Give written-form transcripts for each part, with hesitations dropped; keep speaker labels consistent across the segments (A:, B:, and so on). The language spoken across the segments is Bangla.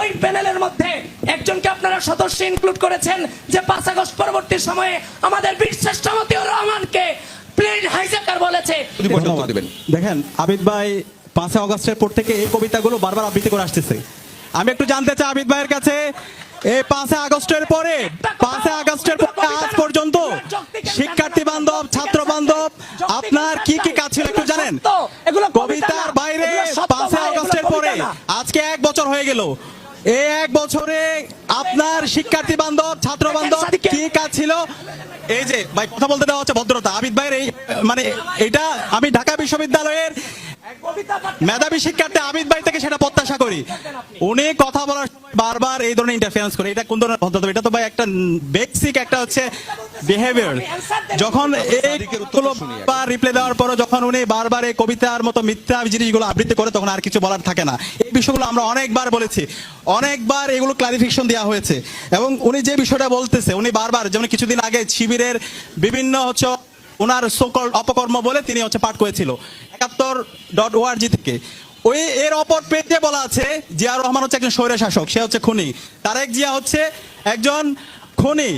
A: ওই প্যানেলের মধ্যে একজনকে আপনারা সদস্য ইনক্লুড করেছেন যে 5 আগস্ট পরবর্তী সময়ে আমাদের বীর শ্রেষ্ঠ মতিউর রহমানকে প্লেন হাইজ্যাকার বলেছে।
B: দেখেন আবিদ ভাই 5 আগস্টের পর থেকে এই কবিতাগুলো বারবার আবৃত্তি করে আসতেছে। আমি একটু জানতে চাই আবিদ ভাইয়ের কাছে, এই 5 আগস্টের পরে 5 আগস্টের পরে আজ পর্যন্ত শিক্ষার্থী বান্ধব ছাত্র বান্ধব আপনার কি কি কাজ ছিল একটু জানেন? কবিতার বাইরে 5 আগস্টের পরে আজকে 1 বছর হয়ে গেল, এই 1 বছরে আপনার শিক্ষার্থী বান্ধব ছাত্র বান্ধব কি কাজ ছিল? এই যে ভাই কথা বলতে দেওয়া হচ্ছে ভদ্রতা। আবিদ ভাইয়ের এই মানে এটা আমি ঢাকা বিশ্ববিদ্যালয়ের মেধাবী শিক্ষার্থী আবিদ ভাই থেকে সেটা প্রত্যাশা করি। উনি কথা বলার সময় বারবার এই ধরনের ইন্টারফারেন্স করে, এটা কোন ধরনের ভদ্রতা? এটা তো ভাই একটা বেসিক একটা হচ্ছে বিহেভিয়ার। যখন এইগুলো রিপ্লাই দেওয়ার পর যখন উনি বারবার এই কবিতার মতো মিথ্যা জিনিসগুলো আবৃত্তি করে তখন আর কিছু বলার থাকে না। এই বিষয়গুলো আমরা অনেকবার বলেছি, অনেকবার এগুলো ক্লারিফিকেশন দেওয়া হয়েছে এবং উনি যে বিষয়টা বলতেছে উনি বারবার, যেমন কিছুদিন আগে শিবিরের বিভিন্ন হচ্ছে ওনার সকল অপকর্ম বলে তিনি হচ্ছে পাঠ করেছিল 71.org থেকে। ওই এর অপর পেজে বলা আছে জিয়া রহমান হচ্ছে একজন স্বৈর শাসক, সে হচ্ছে খুনি, তারেক জিয়া হচ্ছে একজন খুনি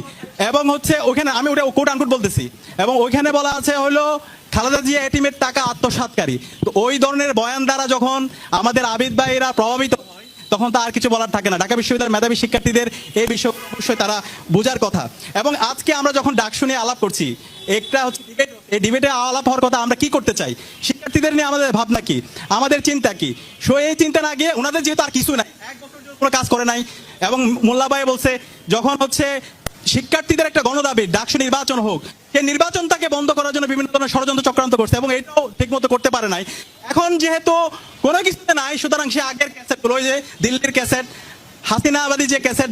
B: এবং হচ্ছে ওখানে আমি ওটা কোট আনকোট বলতেছি, এবং ওইখানে বলা আছে হলো খালেদা জিয়া এটিমের টাকা আত্মসাৎকারী। তো ওই ধরনের বয়ান দ্বারা যখন আমাদের আবিদ ভাইরা প্রভাবিত তখন তো আর কিছু বলার থাকে না। ঢাকা বিশ্ববিদ্যালয়ের মেধাবী শিক্ষার্থীদের এই বিষয় অবশ্যই তারা বোঝার কথা। এবং আজকে আমরা যখন ডাকসু নিয়ে আলাপ করছি, একটা হচ্ছে এই ডিবেটে আলাপ হওয়ার কথা, আমরা কি করতে চাই, শিক্ষার্থীদের নিয়ে আমাদের ভাবনা কি, আমাদের চিন্তা কি। সো এই চিন্তা না গিয়ে ওনাদের যেহেতু আর কিছু নাই, 1 বছর কোনো কাজ করে নাই, এবং মোল্লা ভাই বলছে যখন হচ্ছে শিক্ষার্থীদের একটা গণদাবি ডাকসু নির্বাচন হোক, সেই নির্বাচনটাকে বন্ধ করার জন্য বিভিন্ন ধরনের ষড়যন্ত্র চক্রান্ত করছে এবং এটাও ঠিক মতো করতে পারে নাই। এখন যেহেতু কোনো কিছুতে নাই, সুতরাং সে আগের ক্যাসেটগুলো, ওই যে দিল্লির ক্যাসেট, হাসিনাবাদী যে ক্যাসেট,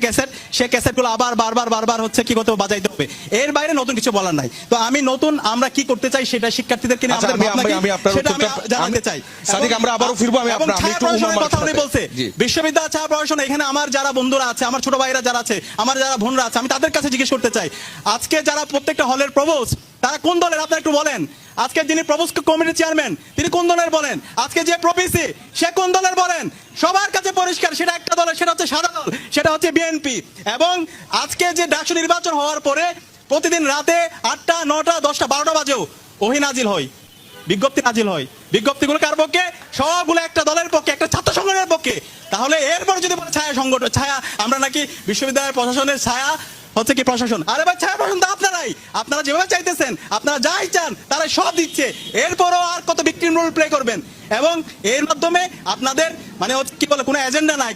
B: ক্যাসেট, সে ক্যাসেটগুলো আবার বারবার হচ্ছে কি করতে বাজাইতে হবে। এর বাইরে নতুন কিছু বলার নাই। তো আমি নতুন আমরা কি করতে চাই সেটা শিক্ষার্থীদেরকে নিয়ে আমাদের ভাবনা কি সেটা আমি জানাতে চাই।
C: সাদিক আমরা আবারো ফিরবো। আমি একটু
B: কথা উনি বলছে বিশ্ববিদ্যালয় ছায়া প্রশাসন, এখানে আমার যারা বন্ধুরা আছে, আমার ছোট ভাইরা যারা আছে, আমার যারা বোনরা আছে, আমি তাদের কাছে জিজ্ঞেস করতে চাই আজকে যারা প্রত্যেকটা হলের প্রভোস্ট তারা কোন দলের, আপনারা একটু বলেন। আজকে যিনি প্রভোস্ট কমিটির চেয়ারম্যান তিনি কোন দলের বলেন, আজকে যে প্রভিসি সে কোন দলের বলেন। সবার কাছে পরিষ্কার সেটা একটা দলের, সেটা হচ্ছে সাদা দল, সেটা হচ্ছে বিএনপি। এবং আজকে যে ডাকসু নির্বাচন হওয়ার পরে প্রতিদিন রাতে 8টা 9টা 10টা 12টা বাজেও ওহি নাজিল হয়, বিজ্ঞপ্তি নাজিল হয়। বিজ্ঞপ্তিগুলো কার পক্ষে? সবগুলো একটা দলের পক্ষে, একটা ছাত্র সংগঠনের পক্ষে। তাহলে এরপর যদি ছায়া সংগঠন, ছায়া আমরা নাকি বিশ্ববিদ্যালয়ের প্রশাসনের ছায়া হচ্ছে কি প্রশাসন, আরে ভাই ছায়া প্রশাসন তো আপনারাই, আপনারা যেভাবে চাইতেছেন, আপনারা যাই চান তারা সব দিচ্ছে, এরপরও আর কত ভিকটিম রোল প্লে করবেন। এবং এর মাধ্যমে আপনাদের মানে হচ্ছে কি বলে কোনো এজেন্ডা নাই।